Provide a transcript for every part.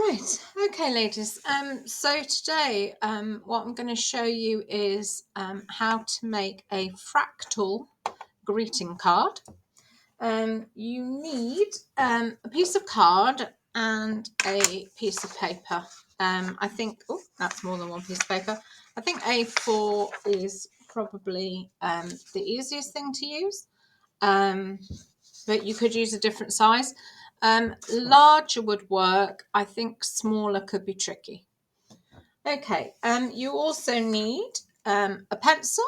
Right, okay ladies, so today what I'm going to show you is how to make a fractal greeting card. You need a piece of card and a piece of paper. I think, oh, that's more than one piece of paper. I think A4 is probably the easiest thing to use, but you could use a different size. Larger would work. I think smaller could be tricky. Okay, you also need a pencil,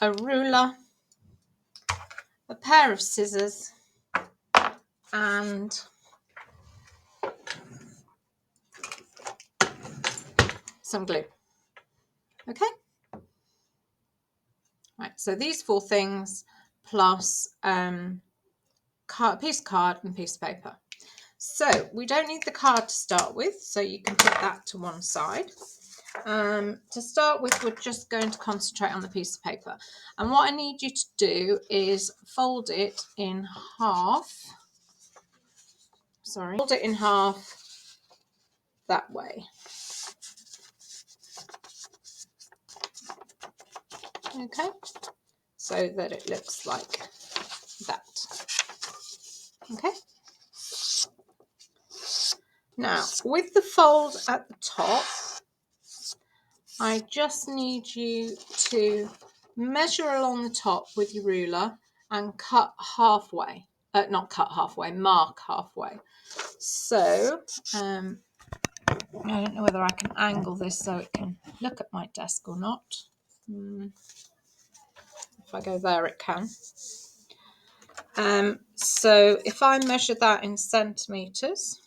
a ruler, a pair of scissors, and some glue. Okay, right, so these four things plus piece of card and piece of paper. So we don't need the card to start with, so you can put that to one side. To start with, we're just going to concentrate on the piece of paper. And what I need you to do is fold it in half. Sorry, fold it in half that way. Okay, so that it looks like that. Okay. Now, with the fold at the top, I just need you to measure along the top with your ruler and cut halfway. Not cut halfway, mark halfway. So, I don't know whether I can angle this so it can look at my desk or not. If I go there, it can. So if I measure that in centimetres,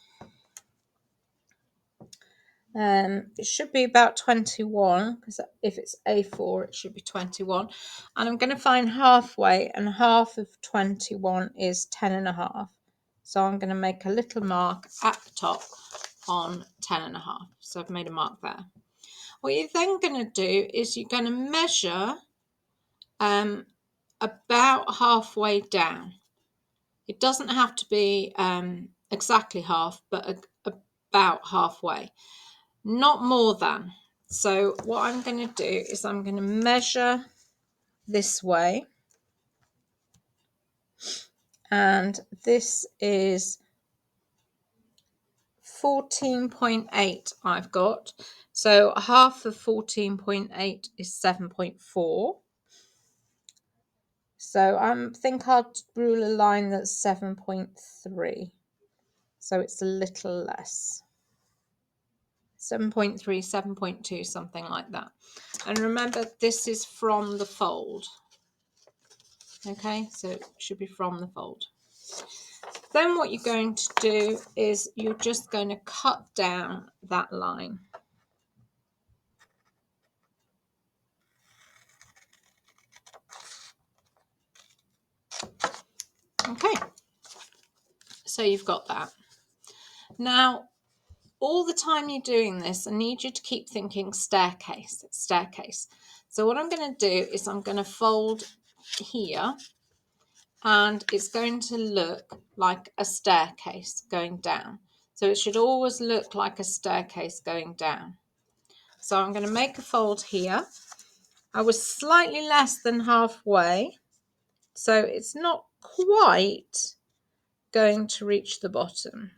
it should be about 21, because if it's A4 it should be 21, and I'm going to find halfway, and half of 21 is 10.5, so I'm going to make a little mark at the top on 10.5. So I've made a mark there. What you're then going to do is you're going to measure about halfway down. It doesn't have to be exactly half, but about halfway. Not more than. So what I'm going to do is I'm going to measure this way, and this is 14.8 I've got. So half of 14.8 is 7.4. So I think I'll rule a line that's 7.3. So it's a little less. 7.3, 7.2, something like that. And remember, this is from the fold. Okay, so it should be from the fold. Then what you're going to do is you're just going to cut down that line. Okay, so you've got that. Now, all the time you're doing this, I need you to keep thinking staircase, staircase. So what I'm going to do is I'm going to fold here, and it's going to look like a staircase going down. So it should always look like a staircase going down. So I'm going to make a fold here. I was slightly less than halfway, so it's not quite going to reach the bottom.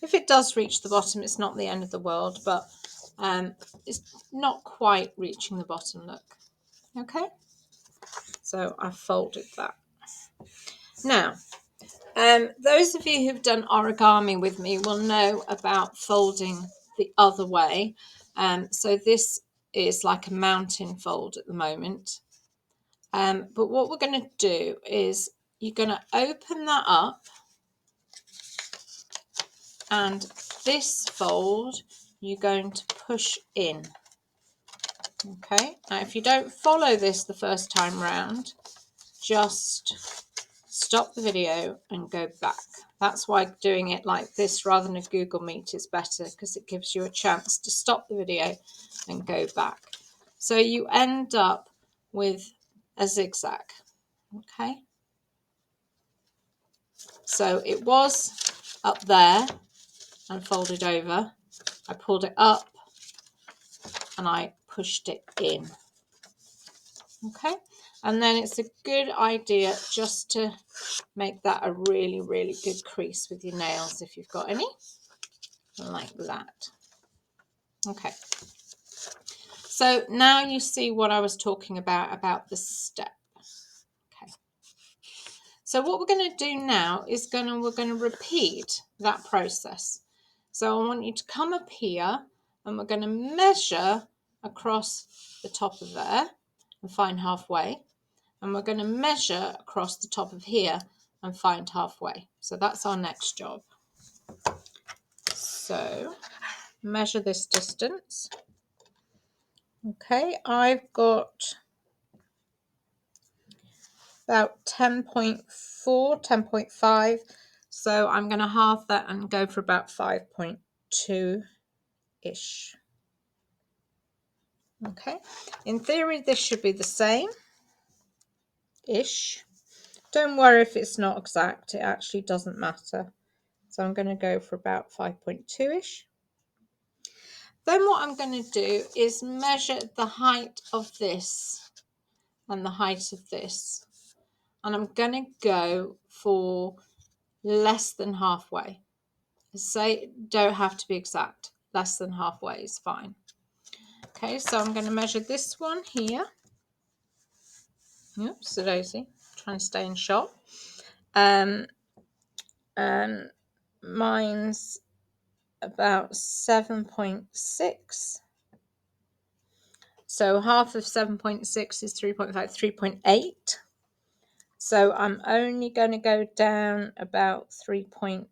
If it does reach the bottom, it's not the end of the world, but it's not quite reaching the bottom, look. Okay, so I've folded that. Now, those of you who've done origami with me will know about folding the other way. So this is like a mountain fold at the moment. But what we're going to do is you're going to open that up, and this fold you're going to push in. Okay, now if you don't follow this the first time round, just stop the video and go back. That's why doing it like this rather than a Google Meet is better, because it gives you a chance to stop the video and go back. So you end up with a zigzag. Okay, so it was up there, and folded over. I pulled it up and I pushed it in. Okay, and then it's a good idea just to make that a really, really good crease with your nails if you've got any, like that. Okay, so now you see what I was talking about the step. Okay, so what we're going to do now is we're going to repeat that process. So I want you to come up here and we're going to measure across the top of there and find halfway. And we're going to measure across the top of here and find halfway. So that's our next job. So measure this distance. Okay, I've got about 10.4, 10.5. So I'm going to halve that and go for about 5.2-ish. Okay, in theory, this should be the same-ish. Don't worry if it's not exact, it actually doesn't matter. So I'm going to go for about 5.2-ish. Then what I'm going to do is measure the height of this and the height of this. And I'm going to go for less than halfway. Say, don't have to be exact. Less than halfway is fine. Okay, so I'm going to measure this one here. Oops, a daisy. Trying to stay in shot. And mine's about 7.6. So half of 7.6 is 3.5, 3.8. So I'm only going to go down about 3.7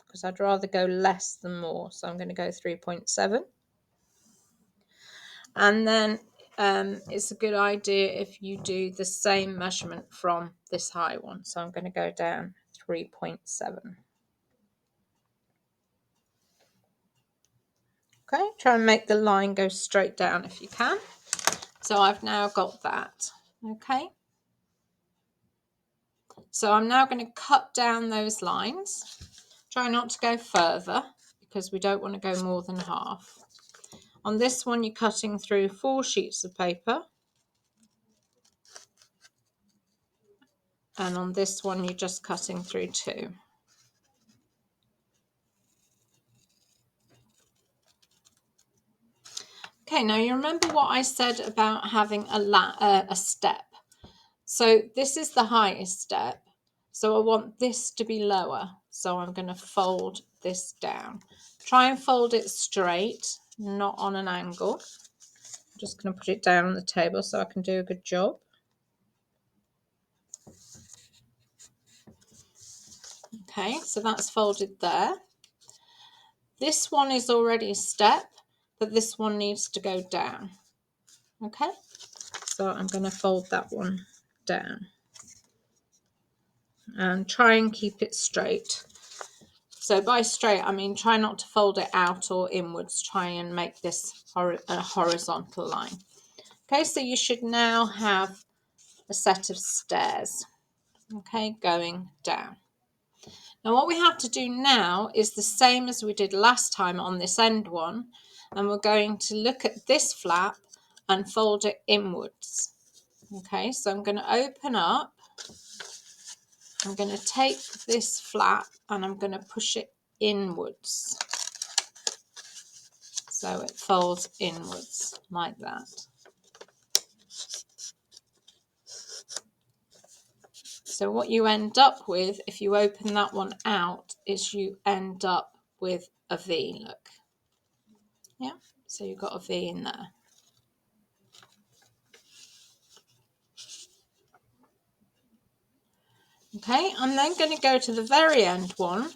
because I'd rather go less than more. So I'm going to go 3.7. And then it's a good idea if you do the same measurement from this high one. So I'm going to go down 3.7. Okay, try and make the line go straight down if you can. So I've now got that. Okay. So I'm now going to cut down those lines. Try not to go further because we don't want to go more than half. On this one, you're cutting through 4 sheets of paper. And on this one, you're just cutting through 2. Okay, now you remember what I said about having a step. So this is the highest step. So I want this to be lower. So I'm going to fold this down. Try and fold it straight, not on an angle. I'm just going to put it down on the table so I can do a good job. Okay, so that's folded there. This one is already a step, but this one needs to go down. Okay, so I'm going to fold that one down and try and keep it straight. So by straight, I mean try not to fold it out or inwards. Try and make this a horizontal line. Okay, so you should now have a set of stairs, okay, going down. Now what we have to do now is the same as we did last time on this end one, and we're going to look at this flap and fold it inwards. Okay, so I'm going to open up, I'm going to take this flap and I'm going to push it inwards. So it folds inwards like that. So what you end up with, if you open that one out, is you end up with a V, look. Yeah, so you've got a V in there. Okay, I'm then going to go to the very end one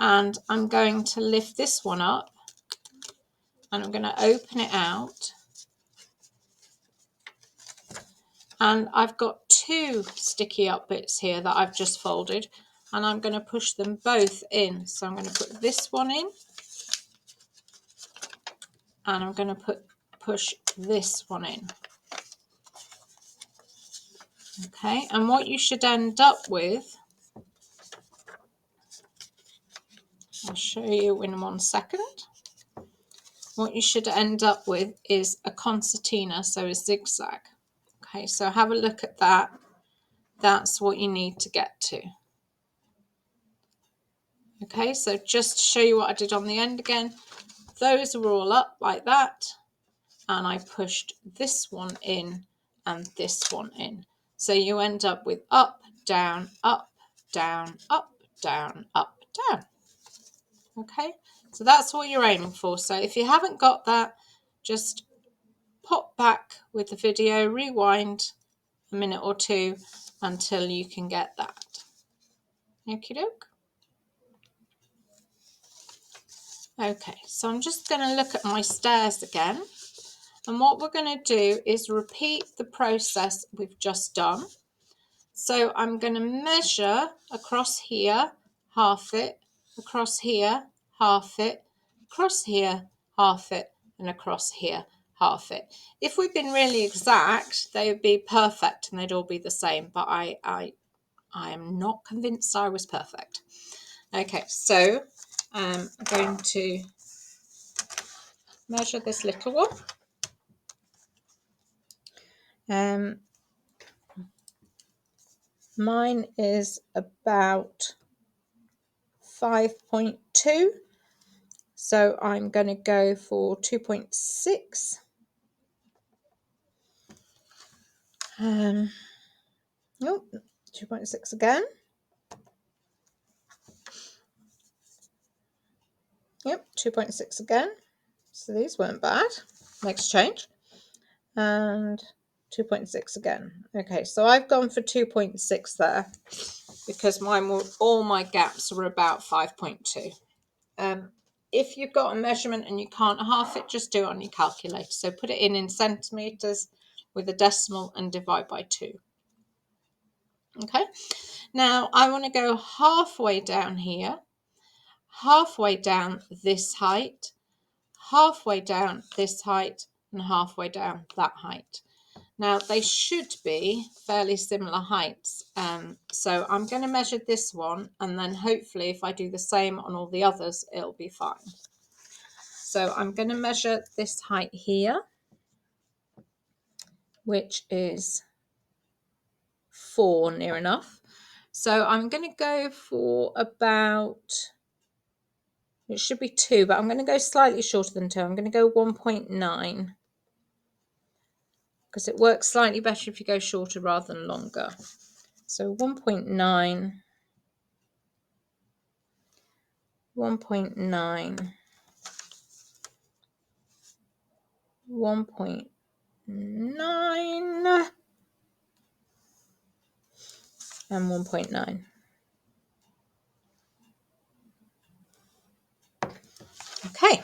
and I'm going to lift this one up and I'm going to open it out. And I've got 2 sticky up bits here that I've just folded and I'm going to push them both in. So I'm going to put this one in and I'm going to push this one in. Okay, and what you should end up with show you in 1 second. What you should end up with is a concertina, so a zigzag. Okay, so have a look at that. That's what you need to get to. Okay, so just to show you what I did on the end again, those were all up like that, and I pushed this one in and this one in. So you end up with up, down, up, down, up, down, up, down. Okay, so that's what you're aiming for. So if you haven't got that, just pop back with the video, rewind a minute or two until you can get that. Okie doke. Okay, so I'm just going to look at my stairs again, and what we're going to do is repeat the process we've just done. So I'm going to measure across here, half it, across here, half it, across here, half it, and across here, half it. If we'd been really exact, they would be perfect and they'd all be the same, but I am not convinced I was perfect. Okay, so I'm going to measure this little one. Mine is about 5.2, so I'm going to go for 2.6. Nope, 2.6 again. Yep, 2.6 again. So these weren't bad. Next change. And 2.6 again. Okay, so I've gone for 2.6 there because all my gaps were about 5.2. If you've got a measurement and you can't half it, just do it on your calculator. So put it in centimeters with a decimal and divide by 2. Okay, now I want to go halfway down here, halfway down this height, halfway down this height, and halfway down that height. Now they should be fairly similar heights, so I'm going to measure this one, and then hopefully if I do the same on all the others, it'll be fine. So I'm going to measure this height here, which is 4 near enough. So I'm going to go for about, it should be 2, but I'm going to go slightly shorter than 2. I'm going to go 1.9 because it works slightly better if you go shorter rather than longer. So 1.9, 1.9, 1.9, and 1.9. Okay,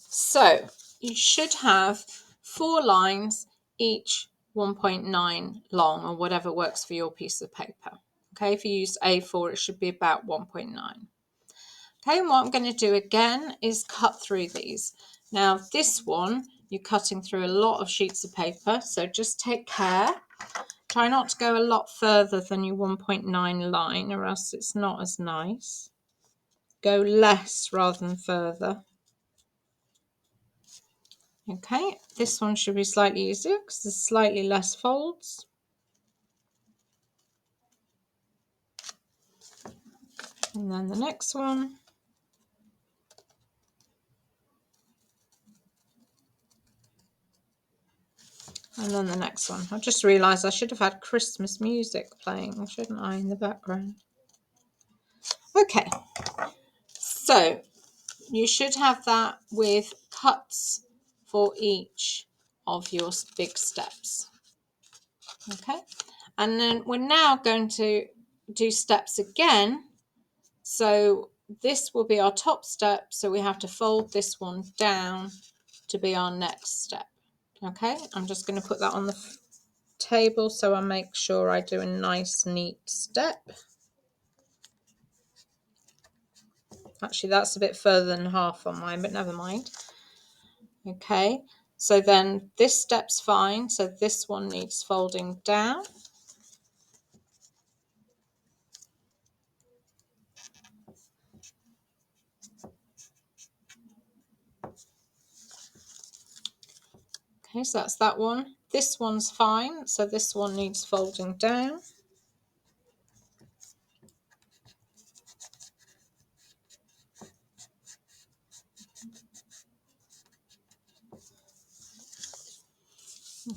so you should have 4 lines, each 1.9 long, or whatever works for your piece of paper. Okay, if you use A4, it should be about 1.9. Okay, and what I'm going to do again is cut through these. Now this one, you're cutting through a lot of sheets of paper, so just take care. Try not to go a lot further than your 1.9 line, or else it's not as nice. Go less rather than further. Okay, this one should be slightly easier because there's slightly less folds. And then the next one. And then the next one. I just realised I should have had Christmas music playing, shouldn't I, in the background? Okay, so you should have that with cuts for each of your big steps. Okay, and then we're now going to do steps again. So this will be our top step, so we have to fold this one down to be our next step. Okay, I'm just going to put that on the table so I make sure I do a nice neat step. Actually, that's a bit further than half on mine, but never mind. Okay, so then this step's fine, so this one needs folding down. Okay, so that's that one. This one's fine, so this one needs folding down.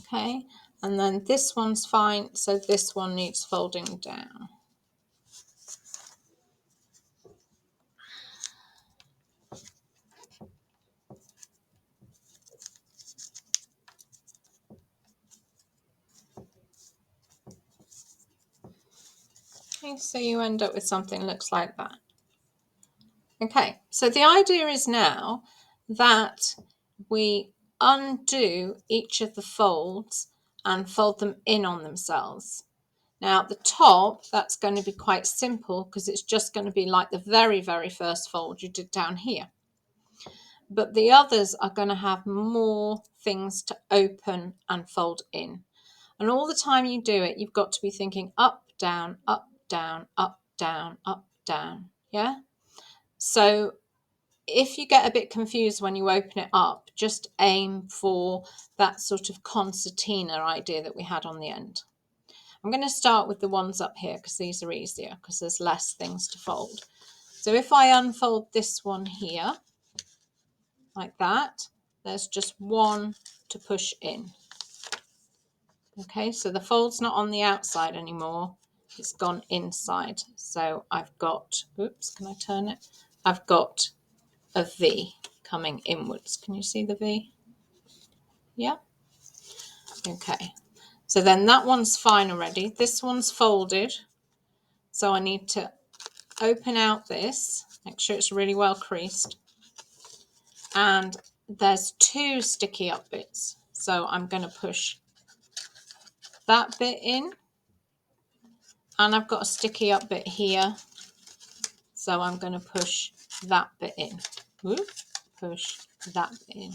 Okay, and then this one's fine, so this one needs folding down. Okay, so you end up with something that looks like that. Okay, so the idea is now that we undo each of the folds and fold them in on themselves. Now at the top, that's going to be quite simple because it's just going to be like the very, very first fold you did down here. But the others are going to have more things to open and fold in. And all the time you do it, you've got to be thinking up, down, up, down, up, down, up, down. Yeah? So if you get a bit confused when you open it up, just aim for that sort of concertina idea that we had on the end. I'm going to start with the ones up here because these are easier because there's less things to fold. So if I unfold this one here, like that, there's just one to push in. Okay, so the fold's not on the outside anymore, it's gone inside. So I've got, oops, can I turn it? I've got a V coming inwards. Can you see the V? Yeah. Okay. So then that one's fine already. This one's folded. So I need to open out this, make sure it's really well creased. And there's two sticky up bits. So I'm going to push that bit in. And I've got a sticky up bit here. So I'm going to push that bit in. Whoop, push that bit in.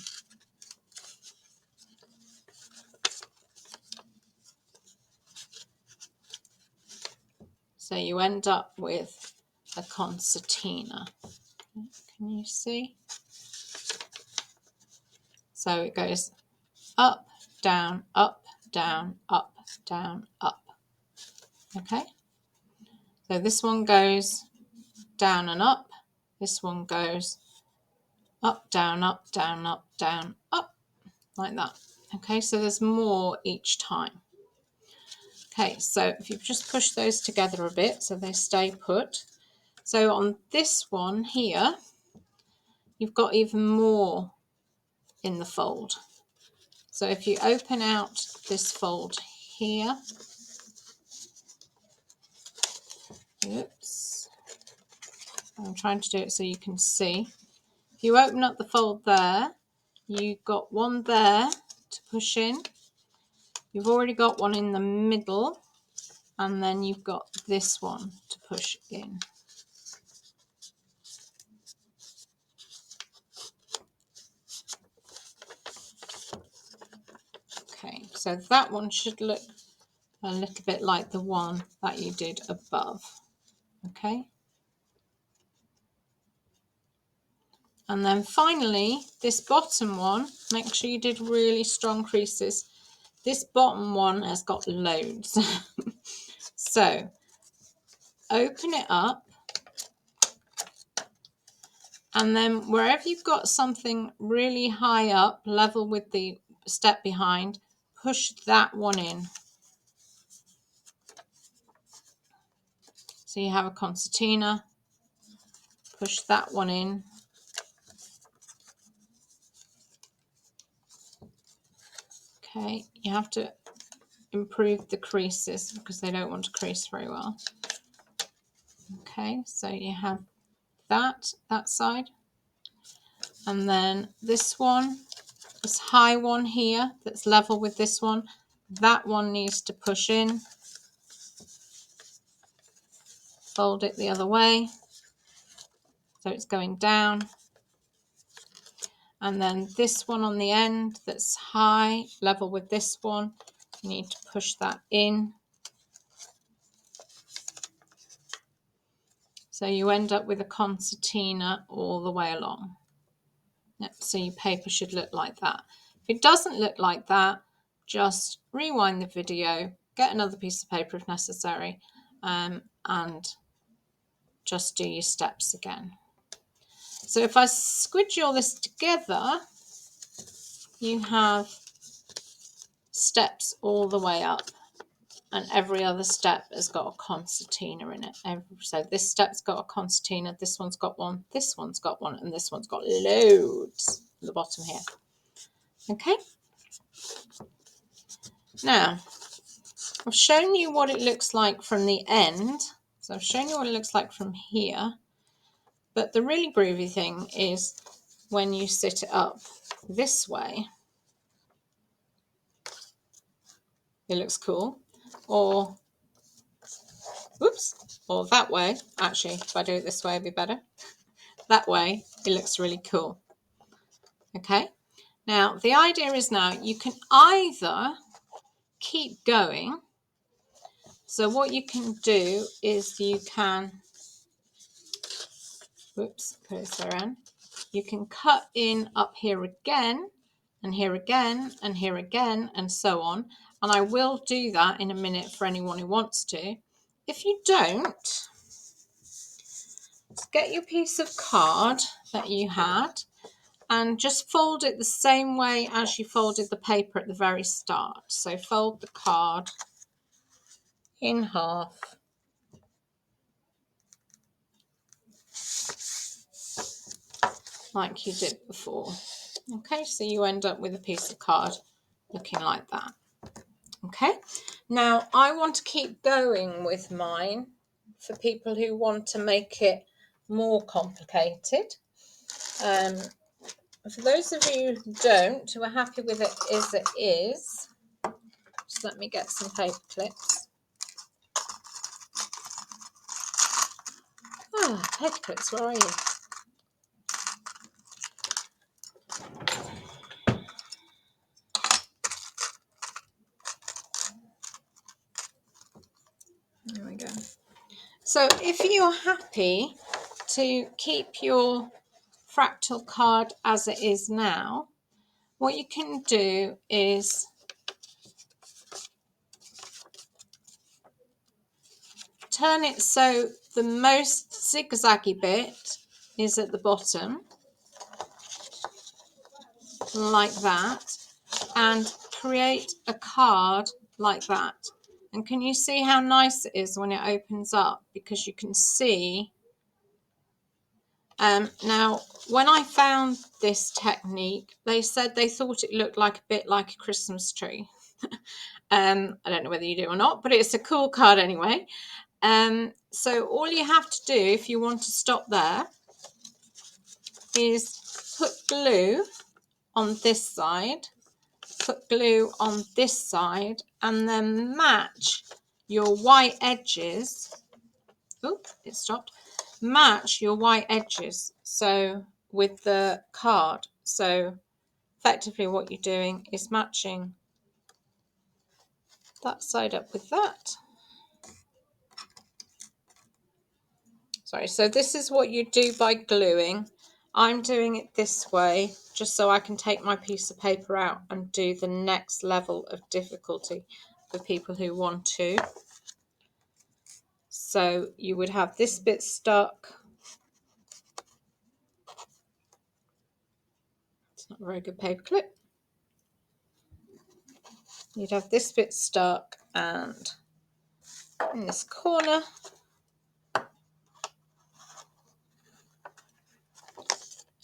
So you end up with a concertina. Can you see? So it goes up, down, up, down, up, down, up. Okay? So this one goes down and up. This one goes up, down, up, down, up, down, up, like that. Okay, so there's more each time. Okay, so if you just push those together a bit so they stay put. So on this one here, you've got even more in the fold. So if you open out this fold here, oops, I'm trying to do it so you can see. If you open up the fold there, you've got one there to push in. You've already got one in the middle, and then you've got this one to push in. Okay, so that one should look a little bit like the one that you did above. Okay. And then finally, this bottom one, make sure you did really strong creases. This bottom one has got loads. So open it up. And then wherever you've got something really high up, level with the step behind, push that one in. So you have a concertina, push that one in. Okay, you have to improve the creases because they don't want to crease very well. Okay, so you have that side. And then this one, this high one here that's level with this one, that one needs to push in. Fold it the other way. So it's going down. And then this one on the end that's high, level with this one, you need to push that in. So you end up with a concertina all the way along. Yep, so your paper should look like that. If If it doesn't look like that, just rewind the video, get another piece of paper if necessary, and just do your steps again. So if I squidge all this together, you have steps all the way up, and every other step has got a concertina in it. So this step's got a concertina, this one's got one, this one's got one, and this one's got loads at the bottom here. Okay. Now, I've shown you what it looks like from the end. So I've shown you what it looks like from here. But the really groovy thing is when you sit it up this way, it looks cool. Or, whoops, or that way. Actually, if I do it this way, it'd be better. That way, it looks really cool. Okay. Now, the idea is now you can either keep going. So what you can do is you can, whoops, put it around. You can cut in up here again, and here again, and here again, and so on. And I will do that in a minute for anyone who wants to. If you don't, get your piece of card that you had and just fold it the same way as you folded the paper at the very start. So fold the card in half. Like you did before. Okay, so you end up with a piece of card looking like that. Okay, now I want to keep going with mine for people who want to make it more complicated. For those of you who don't, who are happy with it as it is, just let me get some paper clips. Ah, paper clips, where are you? There we go. So if you're happy to keep your fractal card as it is now, what you can do is turn it so the most zigzaggy bit is at the bottom, like that, and create a card like that. And can you see how nice it is when it opens up? Because you can see. Now, when I found this technique, they said they thought it looked like a bit like a Christmas tree. I don't know whether you do or not, but it's a cool card anyway. So all you have to do if you want to stop there is put glue on this side, put glue on this side, and then match your white edges. Oh, it stopped. Match your white edges so with the card. So effectively what you're doing is matching that side up with that. Sorry, so this is what you do by gluing. I'm doing it this way just so I can take my piece of paper out and do the next level of difficulty for people who want to. So you would have this bit stuck. It's not a very good paper clip. You'd have this bit stuck and in this corner.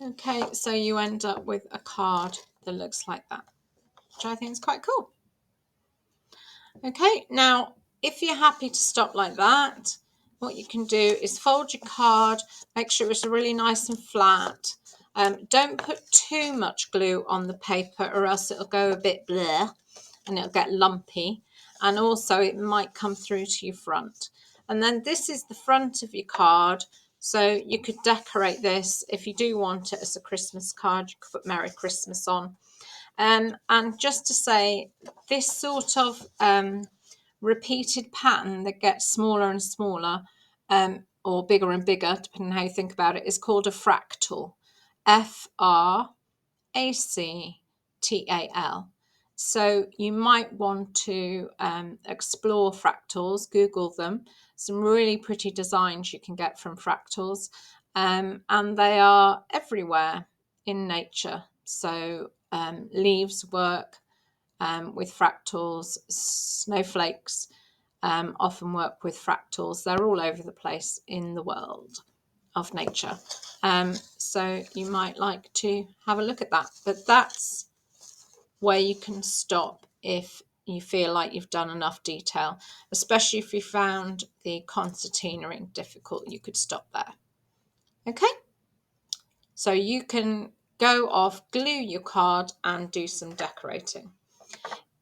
Okay, so you end up with a card that looks like that, which I think is quite cool. Okay, now if you're happy to stop like that, what you can do is fold your card, make sure it's really nice and flat. Don't put too much glue on the paper or else it'll go a bit bleh and it'll get lumpy. And also it might come through to your front. And then this is the front of your card. So you could decorate this if you do want it as a Christmas card. You could put Merry Christmas on. And just to say, this sort of repeated pattern that gets smaller and smaller or bigger and bigger, depending on how you think about it, is called a fractal. Fractal. Fractal. So you might want to explore fractals, Google them. Some really pretty designs you can get from fractals, and they are everywhere in nature. So leaves work with fractals, snowflakes often work with fractals. They're all over the place in the world of nature. So you might like to have a look at that. But that's where you can stop if you feel like you've done enough detail, especially if you found the concertina difficult, you could stop there. Okay, so you can go off, glue your card and do some decorating.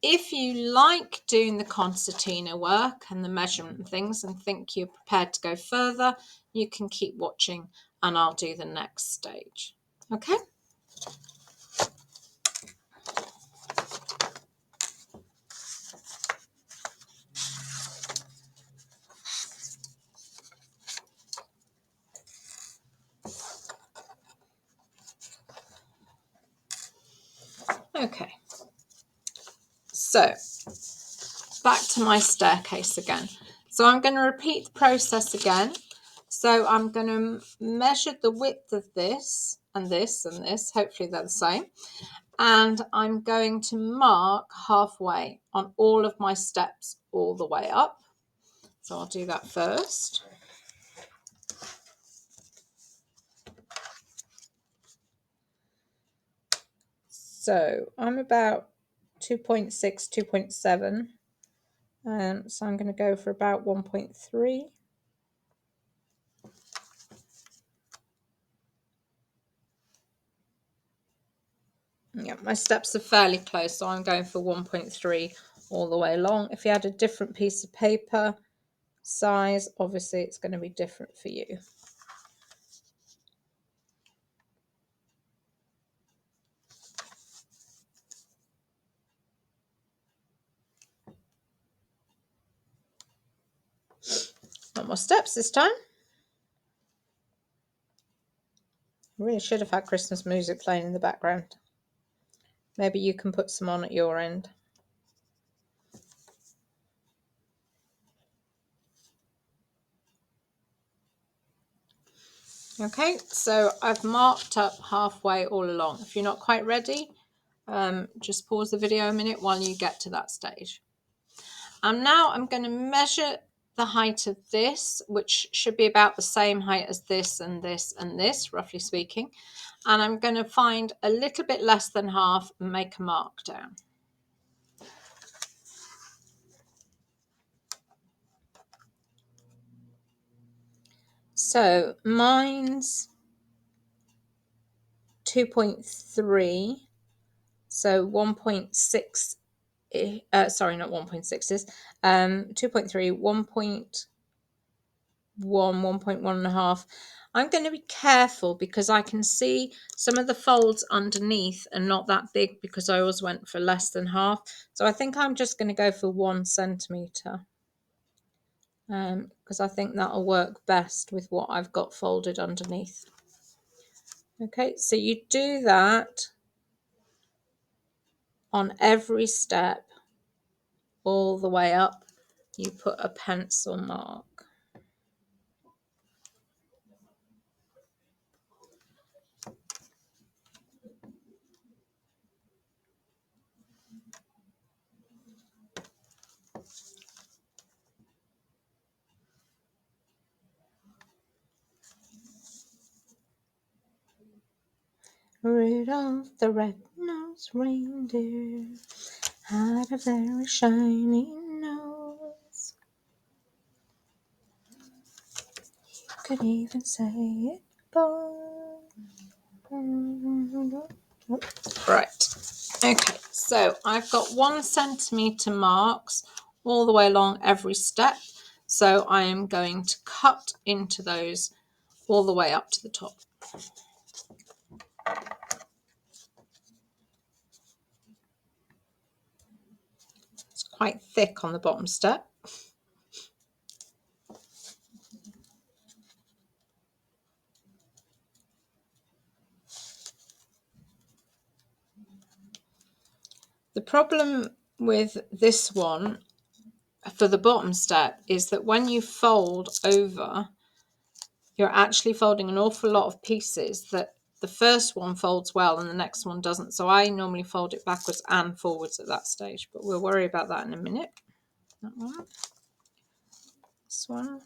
If you like doing the concertina work and the measurement and things and think you're prepared to go further, you can keep watching and I'll do the next stage. Okay? Okay. So, back to my staircase again. So I'm going to repeat the process again. So I'm going to measure the width of this and this and this. Hopefully they're the same. And I'm going to mark halfway on all of my steps all the way up. So I'll do that first. So I'm about 2.6, 2.7. So I'm going to go for about 1.3. Yeah, my steps are fairly close, so I'm going for 1.3 all the way along. If you had a different piece of paper size, obviously it's going to be different for you. Not more steps this time. I really should have had Christmas music playing in the background. Maybe you can put some on at your end. Okay, so I've marked up halfway all along. If you're not quite ready, just pause the video a minute while you get to that stage. And now I'm going to measure the height of this, which should be about the same height as this and this and this, roughly speaking. And I'm going to find a little bit less than half and make a mark down. So mine's 2.3, so 1.6, sorry, not 1.6 is 2.3, 1.1, 1.1.5. I'm going to be careful because I can see some of the folds underneath are not that big because I always went for less than half. So I think I'm just going to go for 1 centimetre because I think that'll work best with what I've got folded underneath. Okay, so you do that on every step all the way up. You put a pencil mark. Rudolph the red-nosed reindeer had a very shiny nose. You could even say it, boy. Right. Okay, so I've got 1 centimetre marks all the way along every step. So I am going to cut into those all the way up to the top. It's quite thick on the bottom step. The problem with this one for the bottom step is that when you fold over, you're actually folding an awful lot of pieces that the first one folds well and the next one doesn't. So I normally fold it backwards and forwards at that stage, but we'll worry about that in a minute. That one. This one.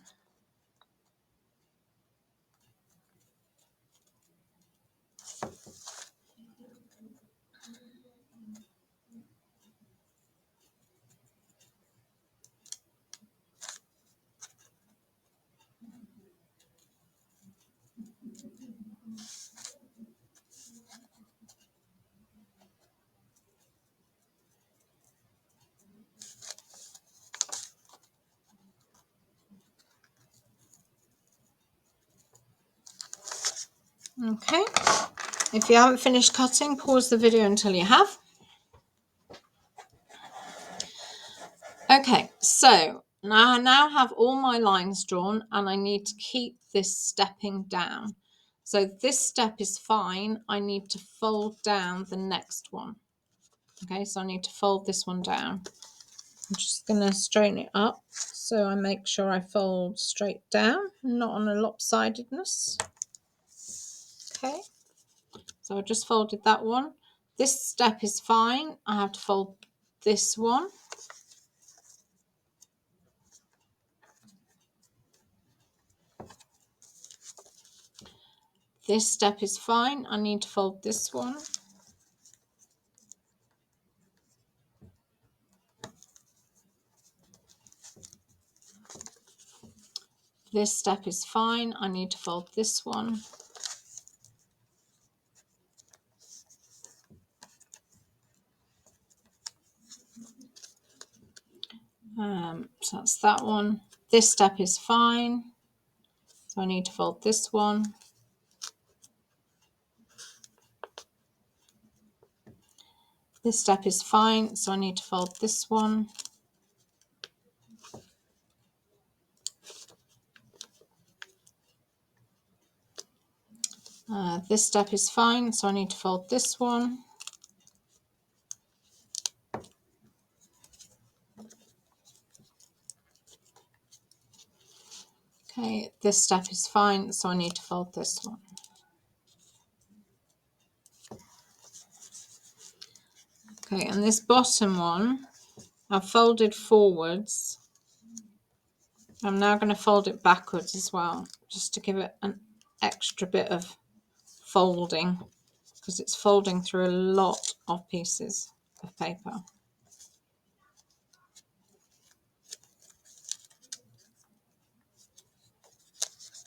Okay. If you haven't finished cutting, pause the video until you have. Okay, so now I now have all my lines drawn and I need to keep this stepping down. So this step is fine. I need to fold down the next one. Okay, so I need to fold this one down. I'm just going to straighten it up so I make sure I fold straight down, not on a lopsidedness. Okay, so I just folded that one. This step is fine. I have to fold this one. This step is fine. I need to fold this one. This step is fine. I need to fold this one. So that's that one. This step is fine. So I need to fold this one. This step is fine. So I need to fold this one. This step is fine. So I need to fold this one. Okay, this step is fine. So I need to fold this one. Okay, and this bottom one, I've folded forwards. I'm now going to fold it backwards as well, just to give it an extra bit of folding, because it's folding through a lot of pieces of paper.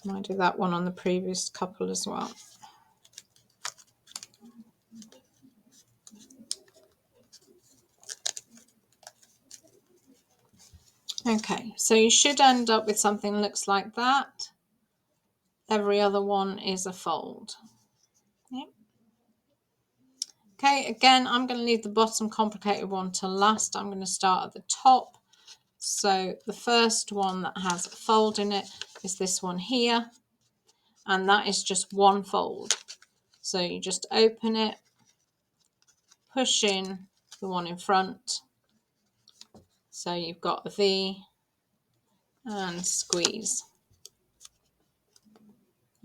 Might do that one on the previous couple as well. Okay, so you should end up with something that looks like that. Every other one is a fold. Yep. Okay, again, I'm going to leave the bottom complicated one to last. I'm going to start at the top. So the first one that has a fold in it is this one here, and that is just one fold. So you just open it, push in the one in front, so you've got a V, and squeeze.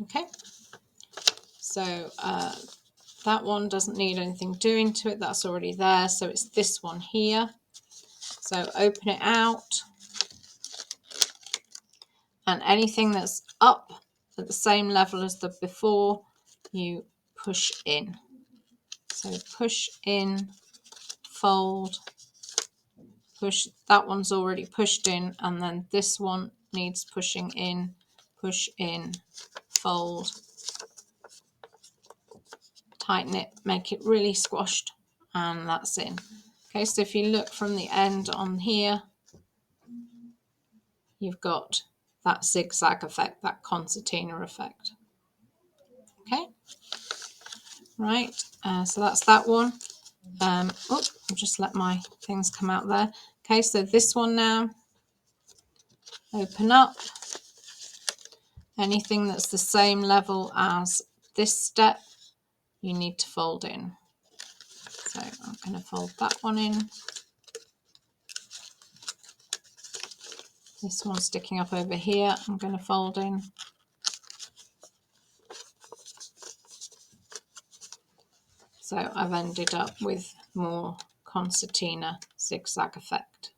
Okay, so that one doesn't need anything doing to it, that's already there. So it's this one here. So open it out, and anything that's up at the same level as the before, you push in. So push in, fold, push. That one's already pushed in, and then this one needs pushing in, push in, fold, tighten it, make it really squashed, and that's in. Okay, so if you look from the end on here, you've got that zigzag effect, that concertina effect. Okay, right, so that's that one. I'll just let my things come out there. Okay, so this one now, open up. Anything that's the same level as this step, you need to fold in. So I'm going to fold that one in. This one's sticking up over here. I'm going to fold in. So I've ended up with more concertina zigzag effect.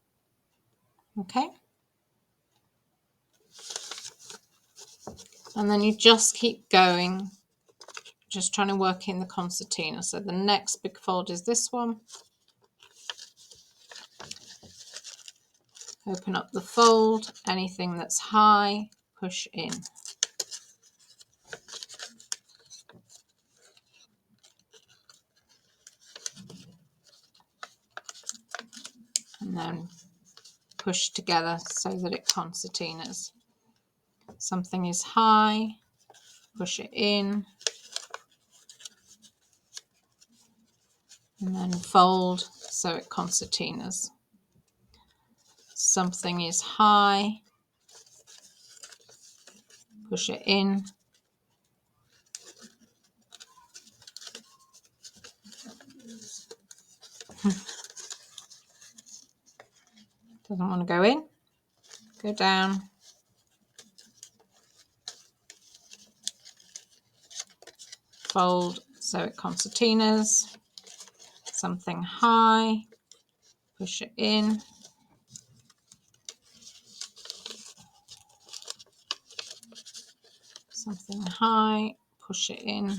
Okay. And then you just keep going, just trying to work in the concertina. So the next big fold is this one. Open up the fold, anything that's high, push in. And then push together so that it concertinas. Something is high, push it in, and then fold so it concertinas. Something is high, push it in, doesn't want to go in, go down, fold so it concertinas. Something high, push it in, something high, push it in,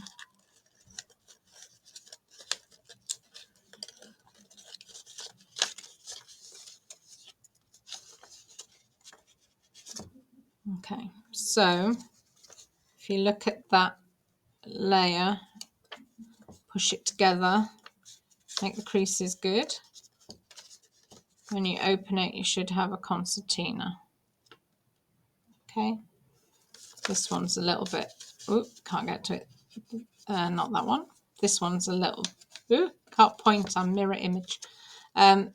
okay. So if you look at that layer, push it together, make the creases good. When you open it, you should have a concertina. Okay, this one's a little bit, ooh, can't get to it, not that one. This one's a little, ooh, can't point on mirror image.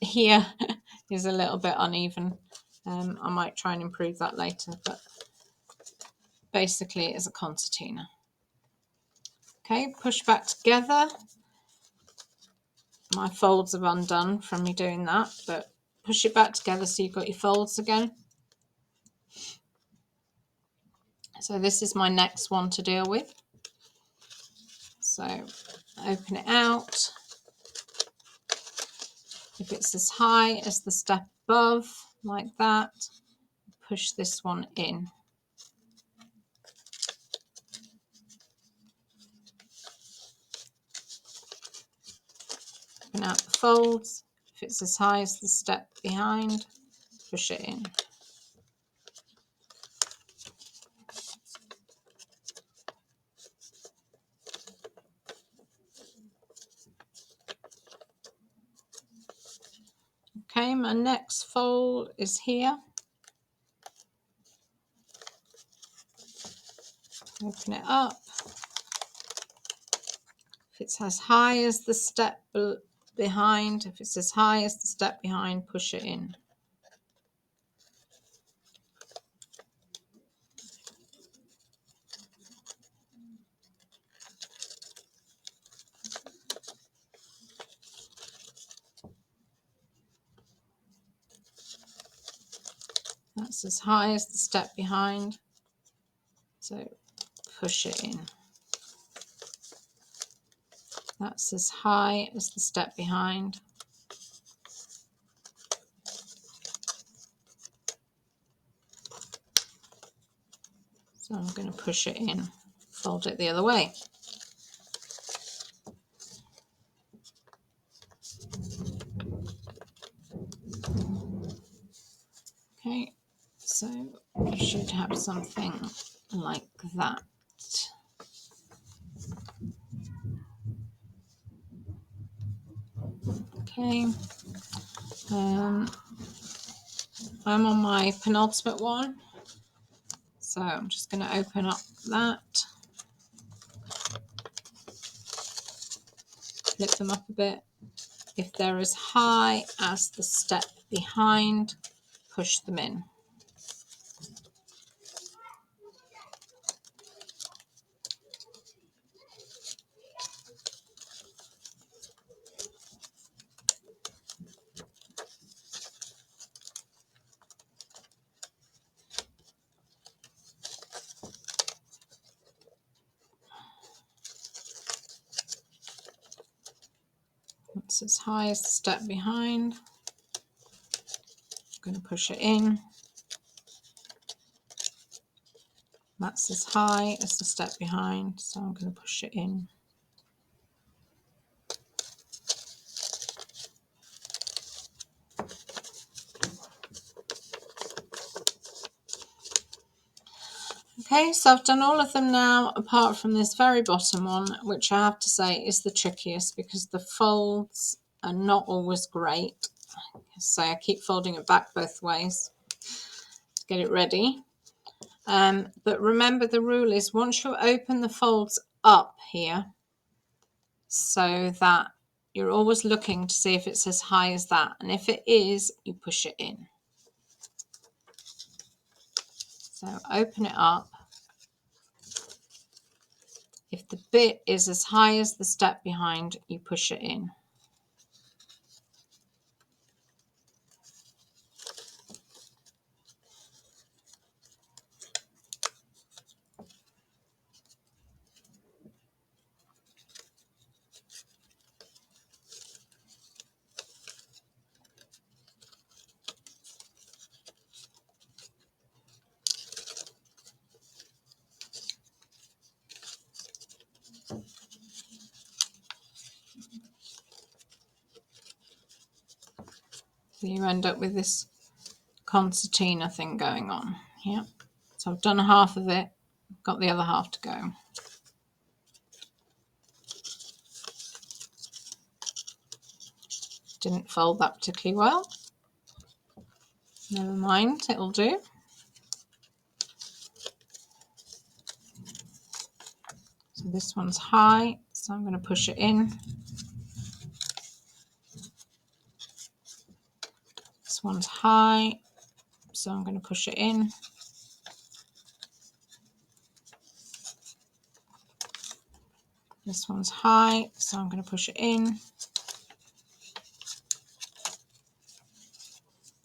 Here is a little bit uneven. I might try and improve that later, but basically it's a concertina. Okay, push back together. My folds have undone from me doing that, but push it back together so you've got your folds again. So this is my next one to deal with. So open it out. If it's as high as the step above, like that, push this one in. Open out the folds. If it's as high as the step behind, push it in. Okay, my next fold is here. Open it up. If it's as high as the step behind, if it's as high as the step behind, push it in. That's as high as the step behind, so push it in. That's as high as the step behind. So I'm going to push it in, fold it the other way. Okay, so you should have something like that. Okay, I'm on my penultimate one, so I'm just going to open up that, flip them up a bit. If they're as high as the step behind, push them in. That's as high as the step behind. I'm going to push it in. That's as high as the step behind, so I'm going to push it in. Okay, so I've done all of them now, apart from this very bottom one, which I have to say is the trickiest because the folds are not always great. So I keep folding it back both ways to get it ready. But remember, the rule is once you open the folds up here, so that you're always looking to see if it's as high as that. And if it is, you push it in. So open it up. If the bit is as high as the step behind, you push it in. So you end up with this concertina thing going on. Yeah. So I've done half of it, got the other half to go. Didn't fold that particularly well. Never mind, it'll do. So this one's high, so I'm going to push it in. This one's high, so I'm going to push it in. This one's high, so I'm going to push it in.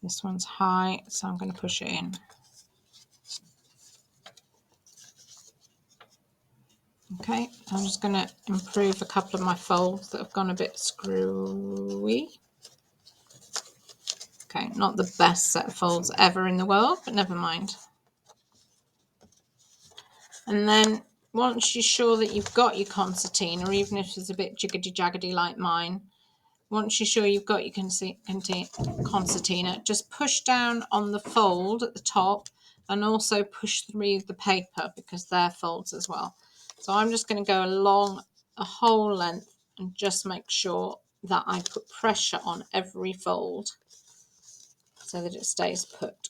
This one's high, so I'm going to push it in. Okay, I'm just going to improve a couple of my folds that have gone a bit screwy. Okay, not the best set of folds ever in the world, but never mind. And then once you're sure that you've got your concertina, even if it's a bit jiggedy-jaggedy like mine, once you're sure you've got your concertina, just push down on the fold at the top and also push through the paper because they're folds as well. So I'm just going to go along a whole length and just make sure that I put pressure on every fold so that it stays put.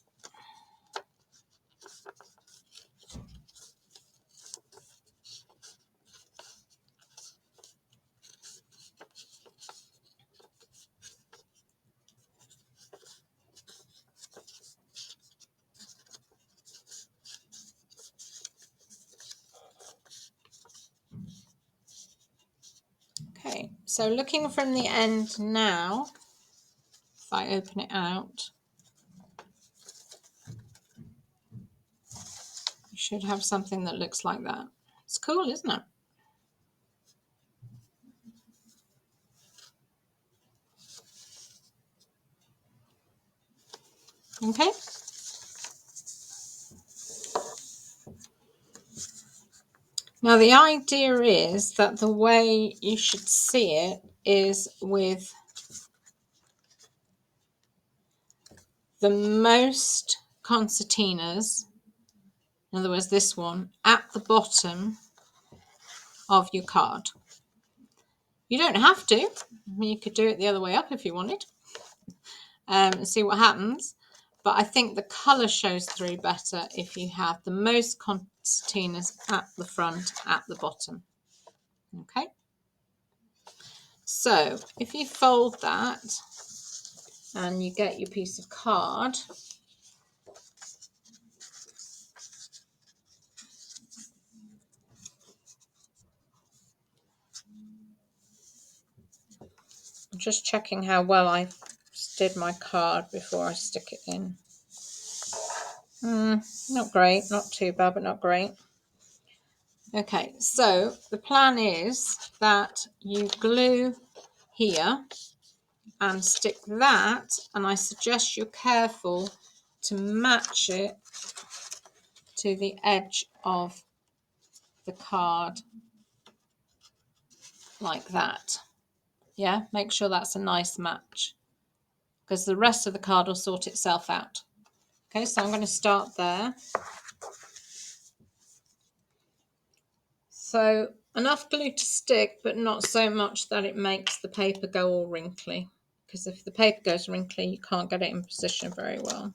Okay, so looking from the end now, if I open it out, you should have something that looks like that. It's cool, isn't it? Okay. Now the idea is that the way you should see it is with the most concertinas, in other words this one, at the bottom of your card. You don't have to. You could do it the other way up if you wanted and see what happens. But I think the colour shows through better if you have the most concertinas at the front, at the bottom. Okay. So if you fold that and you get your piece of card, I'm just checking how well I did my card before I stick it in. Not great, not too bad, but not great. Okay, so the plan is that you glue here and stick that, and I suggest you're careful to match it to the edge of the card like that. Yeah, make sure that's a nice match, because the rest of the card will sort itself out. Okay, so I'm going to start there. So enough glue to stick, but not so much that it makes the paper go all wrinkly, because if the paper goes wrinkly, you can't get it in position very well.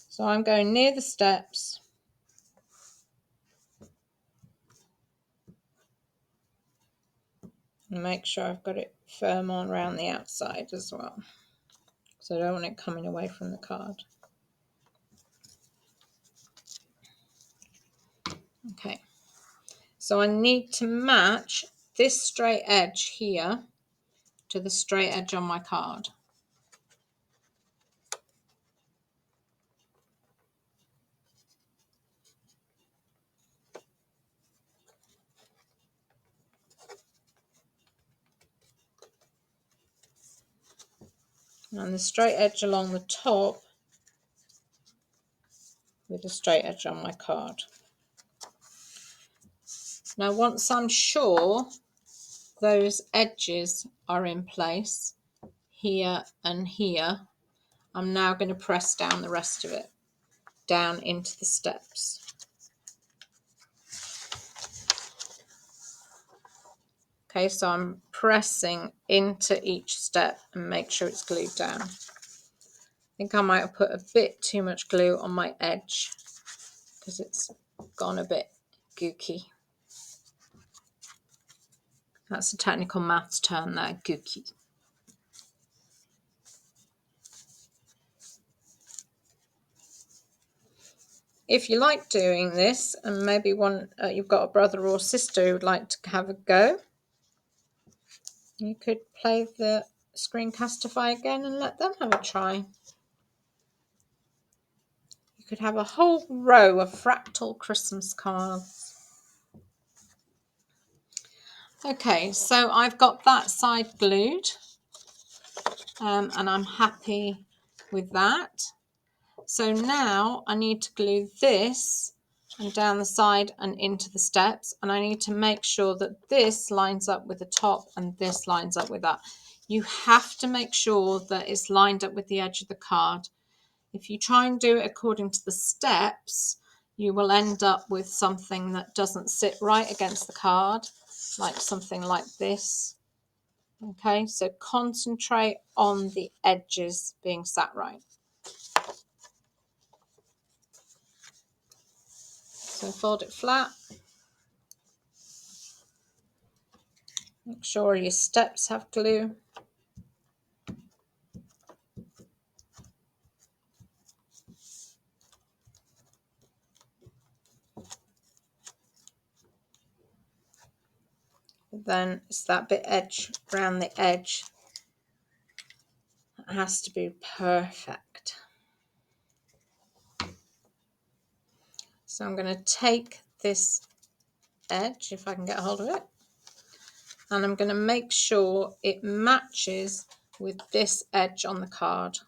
So I'm going near the steps. And make sure I've got it firm on around the outside as well. So I don't want it coming away from the card. Okay. So I need to match this straight edge here to the straight edge on my card. And the straight edge along the top with the straight edge on my card. Now once I'm sure those edges are in place here and here, I'm now going to press down the rest of it down into the steps. Okay, so I'm pressing into each step and make sure it's glued down. I think I might have put a bit too much glue on my edge because it's gone a bit gooky. That's a technical maths term there, gooky. If you like doing this and maybe you've got a brother or sister who would like to have a go, you could play the Screencastify again and let them have a try. You could have a whole row of fractal Christmas cards. Okay, so I've got that side glued and I'm happy with that. So now I need to glue this and down the side and into the steps, and I need to make sure that this lines up with the top and this lines up with that. You have to make sure that it's lined up with the edge of the card. If you try and do it according to the steps, you will end up with something that doesn't sit right against the card, like something like this. Okay, so concentrate on the edges being sat right. So fold it flat. Make sure your steps have glue. Then it's that bit edge around the edge. It has to be perfect. So I'm going to take this edge, if I can get a hold of it, and I'm going to make sure it matches with this edge on the card.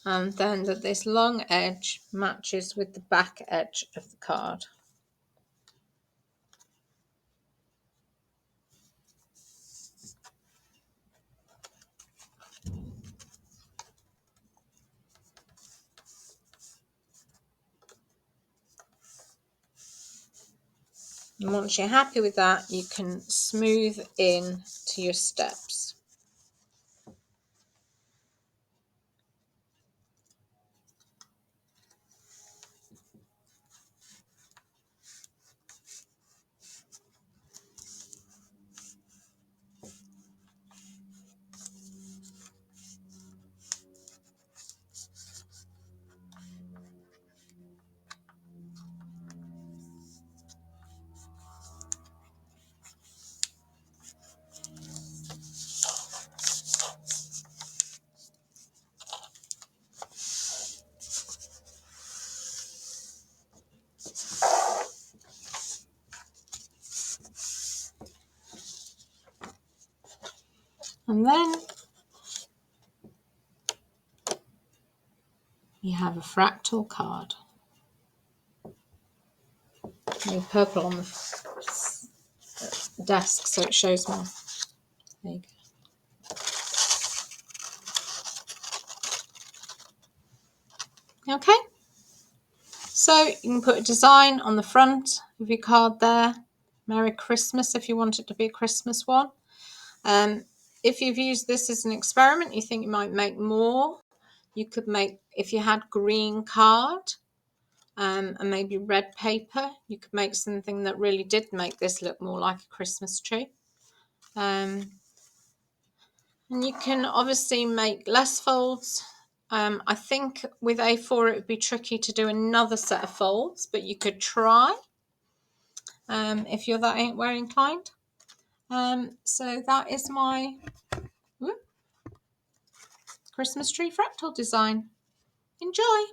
And then that this long edge matches with the back edge of the card. And once you're happy with that, you can smooth in to your steps. And then you have a fractal card. With purple on the desk so it shows more. There you go. Okay, so you can put a design on the front of your card there. Merry Christmas if you want it to be a Christmas one. If you've used this as an experiment, you think you might make more, you could make, if you had green card and maybe red paper, you could make something that really did make this look more like a Christmas tree. And you can obviously make less folds. I think with A4 it would be tricky to do another set of folds, but you could try if you're that way inclined. So that is my Christmas tree fractal design. Enjoy!